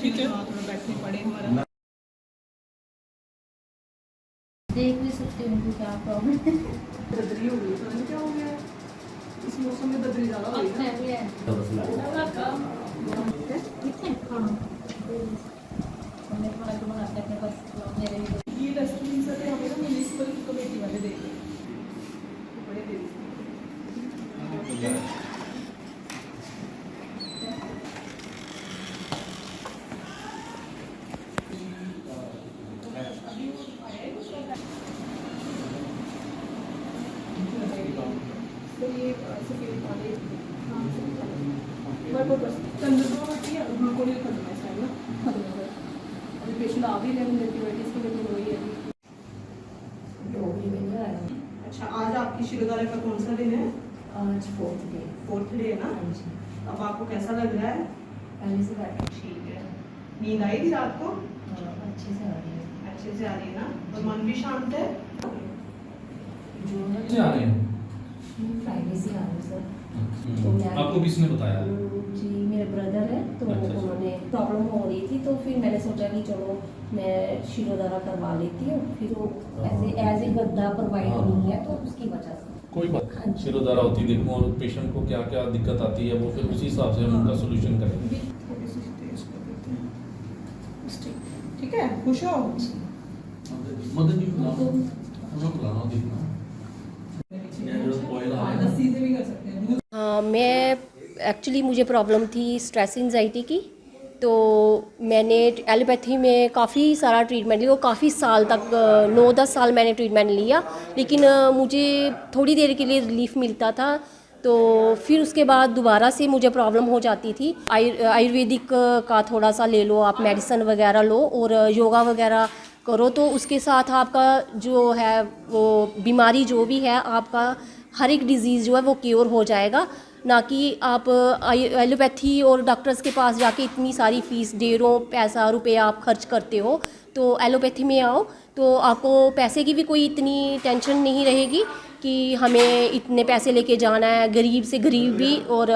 ठीक है। हाँ, थोड़ा बैठने पड़े हमारा। देख भी सकते हो उनको क्या प्रॉब्लम है। ददरी हो गई, पता नहीं क्या हो गया है। इस मौसम में ददरी ज़्यादा हो गई ना। ये डस्टबिन से हमें ना म्युनिसिपल कमेटी वाले दे रहे हैं। बड़े दे रहे हैं। तो ये सफेद वाले मैं बस चंद्रमा होती है, ग्लूकोज खत्म है शायद ना, खत्म हो गया। अभी पेशेंट आ भी रहे हैं एंटीबायोटिक्स के लिए, तो वही है। अच्छा, आज आपकी शिरोधारा का कौन सा दिन है? आज फोर्थ डे है ना? हाँ जी। अब आपको कैसा लग रहा है? पहले से बैठे ठीक है। नींद आई थी रात को? अच्छे से आ रही है। अच्छे से आ रही है ना? और मन भी शांत है? जो है क्या आ रहे हैं? फ्राइडे से आ रही है सर। तो मैं आपको किसने बताया? जी मेरे ब्रदर है, तो अच्छा। उन्होंने प्रॉब्लम हो रही थी, तो फिर मैंने सोचा कि चलो मैं शिरोधारा करवा लेती हूँ। फिर वो ऐसे एज ए गद्दा प्रोवाइड नहीं है, तो उसकी वजह से कोई बात शिरोधारा होती देखो, और पेशेंट को क्या क्या दिक्कत आती है वो फिर उसी हिसाब से हम उनका सोल्यूशन करेंगे। थोड़ी सी तेज कर देते हैं। ठीक है, खुश हो? मदद नहीं बुलाना देखना सीधे भी कर सकते हैं। हाँ, मैं एक्चुअली मुझे प्रॉब्लम थी स्ट्रेस एंजाइटी की, तो मैंने एलोपैथी में काफ़ी सारा ट्रीटमेंट लिया और काफ़ी साल तक 9-10 साल मैंने ट्रीटमेंट लिया, लेकिन मुझे थोड़ी देर के लिए रिलीफ मिलता था। तो फिर उसके बाद दोबारा से मुझे प्रॉब्लम हो जाती थी। आयुर्वेदिक का थोड़ा सा ले लो आप, मेडिसिन वगैरह लो और योगा वगैरह करो, तो उसके साथ आपका जो है वो बीमारी जो भी है आपका हर एक डिज़ीज़ जो है वो क्योर हो जाएगा। ना कि आप एलोपैथी और डॉक्टर्स के पास जाके इतनी सारी फीस ढेरों पैसा रुपए आप खर्च करते हो, तो एलोपैथी में आओ तो आपको पैसे की भी कोई इतनी टेंशन नहीं रहेगी कि हमें इतने पैसे लेके जाना है। गरीब से गरीब भी और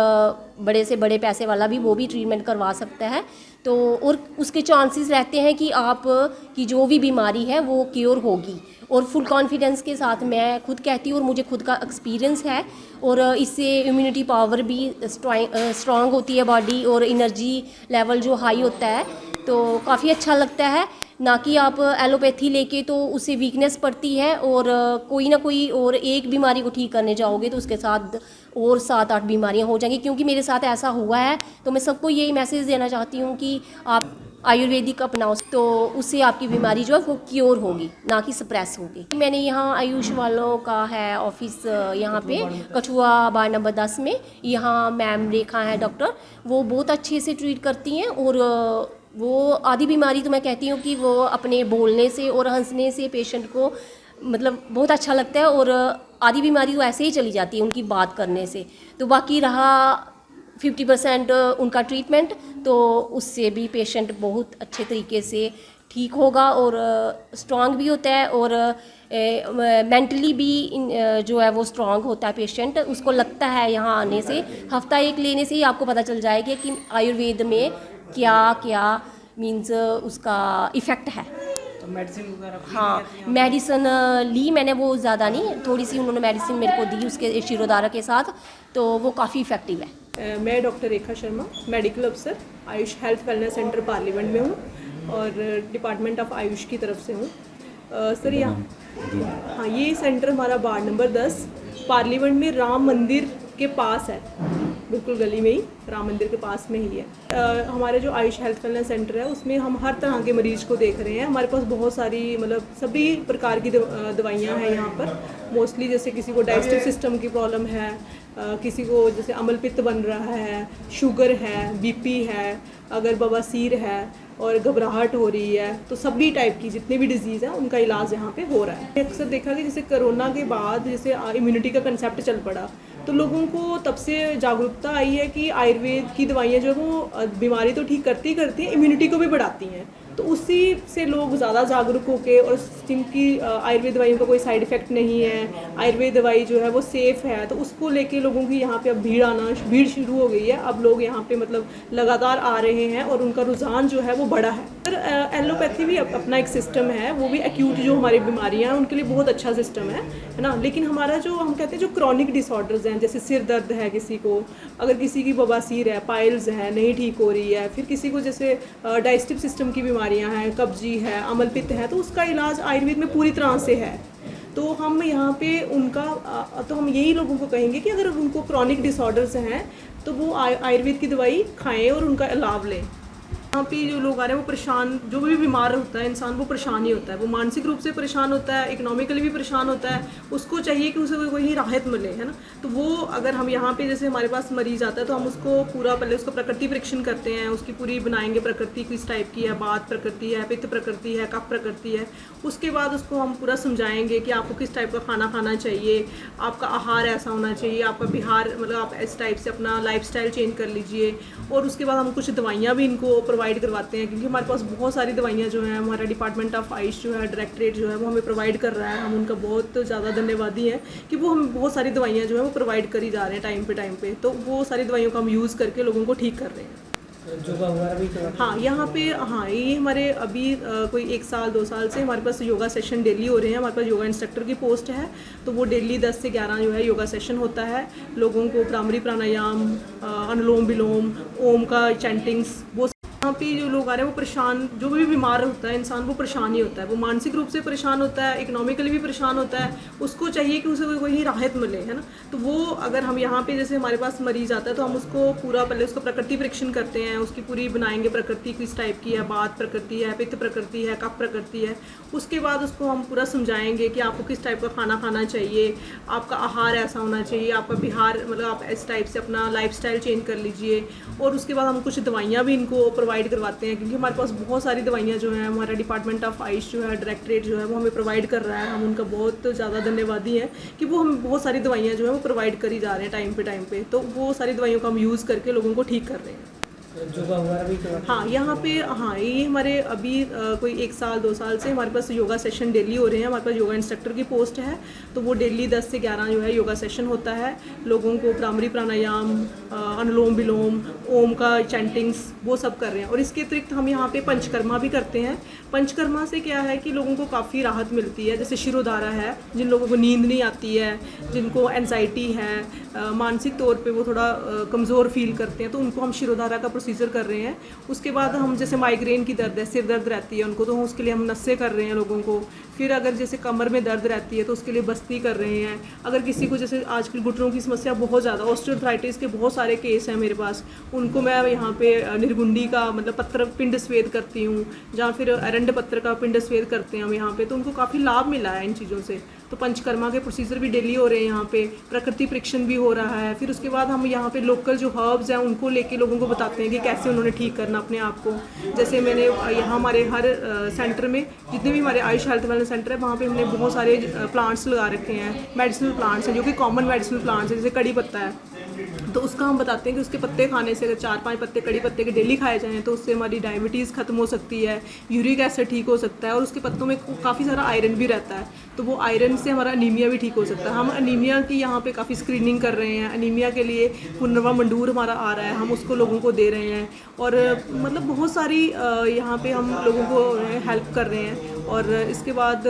बड़े से बड़े पैसे वाला भी वो भी ट्रीटमेंट करवा सकता है। तो और उसके चांसेस रहते हैं कि आप की जो भी बीमारी है वो क्योर होगी, और फुल कॉन्फिडेंस के साथ मैं खुद कहती हूँ और मुझे खुद का एक्सपीरियंस है। और इससे इम्यूनिटी पावर भी स्ट्रांग होती है बॉडी, और एनर्जी लेवल जो हाई होता है, तो काफ़ी अच्छा लगता है। ना कि आप एलोपैथी लेके तो उससे वीकनेस पड़ती है, और कोई ना कोई और एक बीमारी को ठीक करने जाओगे तो उसके साथ और 7-8 बीमारियां हो जाएंगी, क्योंकि मेरे साथ ऐसा हुआ है। तो मैं सबको यही मैसेज देना चाहती हूँ कि आप आयुर्वेदिक अपनाओ, तो उससे आपकी बीमारी जो है वो क्योर होगी, ना कि सप्रेस होगी। मैंने यहाँ आयुष वालों का है ऑफिस यहाँ पे कठुआ बार नंबर 10 में। यहाँ मैम रेखा है डॉक्टर, वो बहुत अच्छे से ट्रीट करती हैं। और वो आधी बीमारी तो मैं कहती हूँ कि वो अपने बोलने से और हंसने से पेशेंट को मतलब बहुत अच्छा लगता है, और आधी बीमारी तो ऐसे ही चली जाती है उनकी बात करने से। तो बाकी रहा 50% उनका ट्रीटमेंट, तो उससे भी पेशेंट बहुत अच्छे तरीके से ठीक होगा और स्ट्रांग भी होता है, और मेंटली भी जो है वो स्ट्रांग होता है पेशेंट। उसको लगता है यहाँ आने से, हफ्ता एक लेने से ही आपको पता चल जाएगा कि आयुर्वेद में क्या क्या मीन्स उसका इफ़ेक्ट है। तो मेडिसिन वगैरह हाँ, मेडिसिन ली मैंने, वो ज़्यादा नहीं, थोड़ी सी उन्होंने मेडिसिन मेरे को दी उसके शिरोधारा के साथ, तो वो काफ़ी इफ़ेक्टिव है। मैं डॉक्टर रेखा शर्मा, मेडिकल अफसर Ayush health wellness centre parliament में हूँ और डिपार्टमेंट ऑफ आयुष की तरफ से हूँ। सर यहाँ हाँ, ये सेंटर हमारा वार्ड नंबर 10 पार्लियामेंट में राम मंदिर के पास है, बिल्कुल गली में ही, राम मंदिर के पास में ही है। हमारे जो आयुष हेल्थ वेलनेस सेंटर है उसमें हम हर तरह के मरीज को देख रहे हैं। हमारे पास बहुत सारी मतलब सभी प्रकार की दवाइयाँ हैं यहाँ पर। मोस्टली जैसे किसी को डाइजेस्टिव सिस्टम की प्रॉब्लम है, किसी को जैसे अम्ल पित्त बन रहा है, शुगर है, बीपी है, अगर बवासीर है और घबराहट हो रही है, तो सभी टाइप की जितनी भी डिजीज़ हैं उनका इलाज यहाँ पे हो रहा है। अक्सर देखा कि जैसे कोरोना के बाद जैसे इम्यूनिटी का कंसेप्ट चल पड़ा, तो लोगों को तब से जागरूकता आई है कि आयुर्वेद की दवाइयाँ जो है वो बीमारी तो ठीक करती हैं, इम्यूनिटी को भी बढ़ाती हैं। तो उसी से लोग ज़्यादा जागरूक होकर और जिनकी आयुर्वेद दवाइयों का कोई साइड इफ़ेक्ट नहीं है, आयुर्वेद दवाई जो है वो सेफ़ है, तो उसको लेके लोगों की यहाँ पे अब भीड़ शुरू हो गई है। अब लोग यहाँ पे मतलब लगातार आ रहे हैं और उनका रुझान जो है वो बढ़ा है। सर एलोपैथी भी अपना एक सिस्टम है, वो भी एक्यूट जो हमारी बीमारियाँ हैं उनके लिए बहुत अच्छा सिस्टम है ना। लेकिन हमारा जो हम कहते हैं जो क्रॉनिक डिसऑर्डर्स हैं, जैसे सिर दर्द है किसी को, अगर किसी की बवासीर है, पाइल्स है नहीं ठीक हो रही है, फिर किसी को जैसे डाइजेस्टिव सिस्टम की बीमारियां हैं, कब्जी है, अमल पित्त है, तो उसका इलाज आयुर्वेद में पूरी तरह से है। तो हम यहाँ पे उनका तो हम यही लोगों को कहेंगे कि अगर उनको क्रॉनिक डिसऑर्डर्स हैं तो वो आयुर्वेद की दवाई खाएं और उनका लाभ लें। यहाँ पे जो लोग आ रहे हैं वो परेशान, जो भी बीमार होता है इंसान वो परेशान ही होता है, वो मानसिक रूप से परेशान होता है, इकोनॉमिकली भी परेशान होता है, उसको चाहिए कि उसे कोई राहत मिले, है ना। तो वो अगर हम यहाँ पे जैसे हमारे पास मरीज आता है तो हम उसको पूरा पहले उसका प्रकृति परीक्षण करते हैं, उसकी पूरी बनाएंगे प्रकृति किस टाइप की है, बात प्रकृति है, पित्त प्रकृति है, कफ प्रकृति है। उसके बाद उसको हम पूरा समझाएंगे कि आपको किस टाइप का खाना खाना चाहिए, आपका आहार ऐसा होना चाहिए, आपका बिहार मतलब आप इस टाइप से अपना लाइफस्टाइल चेंज कर लीजिए। और उसके बाद हम कुछ दवाइयाँ भी इनको प्रोवाइड करवाते हैं, क्योंकि हमारे पास बहुत सारी दवाइयाँ जो हैं, हमारा डिपार्टमेंट ऑफ आयुष जो है डायरेक्टरेट जो है वो हमें प्रोवाइड कर रहा है। हम उनका बहुत ज़्यादा धन्यवादी हैं कि वो हमें बहुत सारी दवाइयाँ जो है वो प्रोवाइड करी जा रहे हैं टाइम पे। तो वो सारी दवाइयों का हम यूज़ करके लोगों को ठीक कर रहे हैं। योगा वगैरह भी करवाते हैं? हाँ, यहाँ पे हाँ ये हमारे अभी कोई 1 साल 2 साल से हमारे पास योगा सेशन डेली हो रहे हैं। हमारे पास योगा इंस्ट्रक्टर की पोस्ट है, तो वो डेली 10 से 11 जो है योगा सेशन होता है। लोगों को भ्रामरी प्राणायाम, अनुलोम विलोम, ओम का चैंटिंग्स, वो यहाँ पे जो लोग आ रहे हैं वो परेशान, जो भी बीमार होता है इंसान वो परेशान ही होता है, वो मानसिक रूप से परेशान होता है, इकोनॉमिकली भी परेशान होता है, उसको चाहिए कि उसे कोई राहत मिले, है ना। तो वो अगर हम यहाँ पे जैसे हमारे पास मरीज आता है तो हम उसको पूरा पहले उसका प्रकृति परीक्षण करते हैं, उसकी पूरी बनाएंगे प्रकृति किस टाइप की है, बात प्रकृति है, पित्त प्रकृति है, कफ प्रकृति है। उसके बाद उसको हम पूरा समझाएंगे कि आपको किस टाइप का खाना खाना चाहिए, आपका आहार ऐसा होना चाहिए, आपका बिहार मतलब आप इस टाइप से अपना लाइफस्टाइल चेंज कर लीजिए। और उसके बाद हम कुछ दवाइयाँ भी इनको प्रोवाइड करवाते हैं, क्योंकि हमारे पास बहुत सारी दवाइयाँ जो हैं, हमारा डिपार्टमेंट ऑफ आयुष जो है डायरेक्टरेट जो है वो हमें प्रोवाइड कर रहा है। हम उनका बहुत ज़्यादा धन्यवादी हैं कि वो हमें बहुत सारी दवाइयाँ जो है वो प्रोवाइड करी जा रहे हैं टाइम पे। तो वो सारी दवाइयों का हम यूज़ करके लोगों को ठीक कर रहे हैं। योगा वगैरह भी करवाते हैं? हाँ, यहाँ पे हाँ ये हमारे अभी कोई 1 साल 2 साल से हमारे पास योगा सेशन डेली हो रहे हैं। हमारे पास योगा इंस्ट्रक्टर की पोस्ट है, तो वो डेली 10 से 11 जो है योगा सेशन होता है। लोगों को भ्रामरी प्राणायाम, अनुलोम विलोम, ओम का चैंटिंग्स, वो सब कर रहे हैं। और इसके अतिरिक्त हम यहाँ पे पंचकर्मा भी करते हैं। पंचकर्मा से क्या है कि लोगों को काफ़ी राहत मिलती है, जैसे शिरोधारा है, जिन लोगों को नींद नहीं आती है, जिनको एनजाइटी है, मानसिक तौर पे वो थोड़ा कमज़ोर फील करते हैं, तो उनको हम शिरोधारा का प्रोसीजर कर रहे हैं। उसके बाद हम जैसे माइग्रेन की दर्द है, सिर दर्द रहती है उनको, तो उसके लिए हम नस्से कर रहे हैं लोगों को। फिर अगर जैसे कमर में दर्द रहती है तो उसके लिए बस्ती कर रहे हैं। अगर किसी को जैसे आजकल घुटनों की समस्या बहुत ज़्यादा, ऑस्टियोआर्थराइटिस के बहुत सारे केस हैं मेरे पास, उनको मैं यहाँ पे निर्गुंडी का मतलब पत्र पिंड स्वेद करती हूँ, जहाँ फिर अरंड पत्र का पिंड स्वेद करते हैं हम यहाँ पे, तो उनको काफ़ी लाभ मिला है इन चीज़ों से। तो पंचकर्मा के प्रोसीजर भी डेली हो रहे हैं यहाँ पे, प्रकृति परीक्षण भी हो रहा है। फिर उसके बाद हम यहाँ पे लोकल जो हर्ब्स हैं उनको लेके लोगों को बताते हैं कि कैसे उन्होंने ठीक करना अपने आप को। जैसे मैंने यहाँ हमारे हर सेंटर में जितने भी हमारे आयुष हेल्थ वेलनेस सेंटर है, वहाँ पे हमने बहुत सारे प्लांट्स लगा रखे हैं, मेडिसिनल प्लांट्स हैं जो कि कॉमन मेडिसिनल प्लांट्स हैं, जैसे कड़ी पत्ता है, तो उसका हम बताते हैं कि उसके पत्ते खाने से अगर 4-5 पत्ते कड़ी पत्ते के डेली खाए जाएँ तो उससे हमारी डायबिटीज़ खत्म हो सकती है, यूरिक एसिड ठीक हो सकता है, और उसके पत्तों में काफ़ी सारा आयरन भी रहता है, तो वो आयरन से हमारा अनीमिया भी ठीक हो सकता है। हम अनीमिया की यहाँ पे काफ़ी स्क्रीनिंग कर रहे हैं। अनीमिया के लिए पुनर्वा मंडूर हमारा आ रहा है, हम उसको लोगों को दे रहे हैं। और मतलब बहुत सारी यहाँ पे हम लोगों को हेल्प कर रहे हैं। और इसके बाद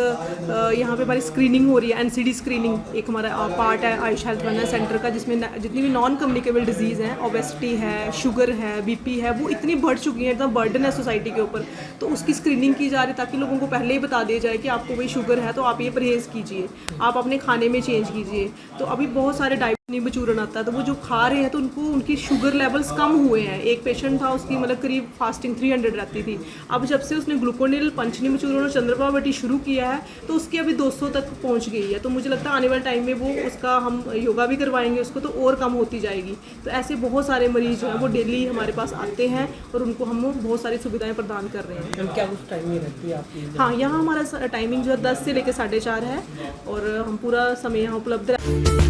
यहाँ पे हमारी स्क्रीनिंग हो रही है, एनसीडी स्क्रीनिंग एक हमारा पार्ट है आयुष हेल्थ वेलनेस सेंटर का, जिसमें जितनी भी नॉन कम्युनिकेबल डिजीज़ हैं, ओबेसिटी है, शुगर है, बीपी है, वो इतनी बढ़ चुकी है, इतना बर्डन है सोसाइटी के ऊपर, तो उसकी स्क्रीनिंग की जा रही है ताकि लोगों को पहले ही बता दिया जाए कि आपको भाई शुगर है तो आप ये परहेज़ कीजिए, आप अपने खाने में चेंज कीजिए। तो अभी बहुत सारे नींबू चूरन आता है, तो वो जो खा रहे हैं तो उनको उनकी शुगर लेवल्स कम हुए हैं। एक पेशेंट था, उसकी मतलब करीब फास्टिंग 300 रहती थी, अब जब से उसने ग्लूकोनिल, पंचनींबू चूरन और चंद्रप्रभा शुरू किया है तो उसकी अभी 200 तक पहुंच गई है। तो मुझे लगता है आने वाले टाइम में वो उसका हम योगा भी करवाएंगे उसको, तो और कम होती जाएगी। तो ऐसे बहुत सारे मरीज जो हैं वो डेली हमारे पास आते हैं और उनको हम बहुत सारी सुविधाएँ प्रदान कर रहे हैं। क्या कुछ टाइमिंग रहती है आपकी? हाँ, यहाँ हमारा टाइमिंग जो है 10 से लेकर 4:30 है और हम पूरा समय यहाँ उपलब्ध है।